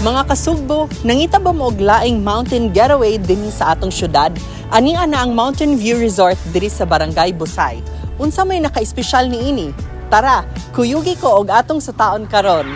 Mga kasugbo, nangita ba mo og laing mountain getaway dinhi sa atong syudad? Ani ana ang Mountain View Resort diri sa Barangay Busay. Unsa may naka-espesyal niini? Tara, kuyugi ko og atong sutaon karon.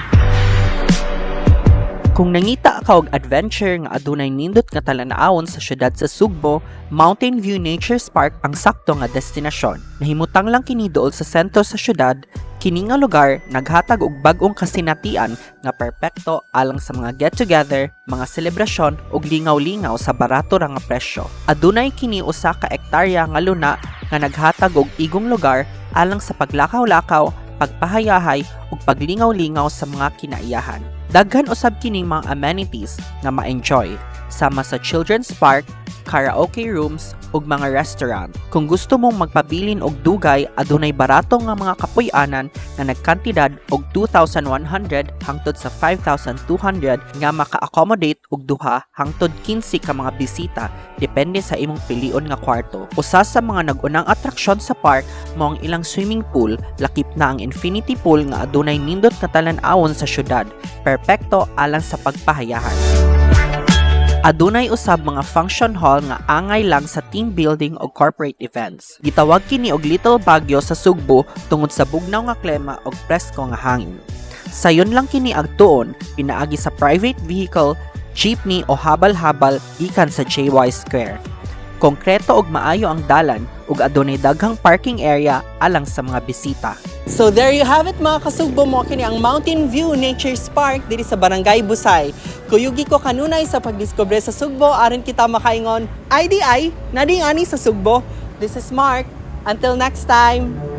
Kung nangita ka og adventure nga adunay nindot nga talan-awon sa syudad sa Sugbo, Mountain View Nature Park ang sakto nga destinasyon. Nahimutang lang kini duol sa sentro sa syudad, kini nga lugar naghatag og bag-ong kasinatian nga perpekto alang sa mga get-together, mga selebrasyon ug lingaw-lingaw sa barato ra nga presyo. Adunay kini usa ka ektarya nga luna nga naghatag og igong lugar alang sa paglakaw-lakaw, pagpahayahay ug paglingaw-lingaw sa mga kinaiyahan. Daghan usab kining mga amenities nga ma-enjoy sama sa children's park, karaoke rooms ug mga restaurant. Kung gusto mong magpabilin og dugay, adunay barato nga mga kapuy-anan nga nagkantidad og 2,100 hangtod sa 5,200 nga maka-accommodate og duha hangtod 15 ka mga bisita depende sa imong pilion nga kwarto. Usa sa mga nag-unang atraksyon sa park mao ang ilang swimming pool, lakip na ang infinity pool nga adunay nindot nga talan-awon sa syudad. Perpekto alang sa pagpahayahan. Adunay usab mga function hall nga angay lang sa team building o corporate events. Gitawag kini og Little Baguio sa Sugbo tungod sa bugnaw nga klima og presko nga hangin. Sayon lang kini agtuon pinaagi sa private vehicle, jeepney o habal-habal gikan sa JY Square. Konkreto og maayo ang dalan ug adunay daghang parking area alang sa mga bisita. So there you have it mga kasugbo, mo kini ang Mountain View Nature Park diri sa Barangay Busay. Kuyugi ko kanunay sa pagdiskubre sa Sugbo aron kita makaingon IDI nading ani sa Sugbo. This is Mark. Until next time.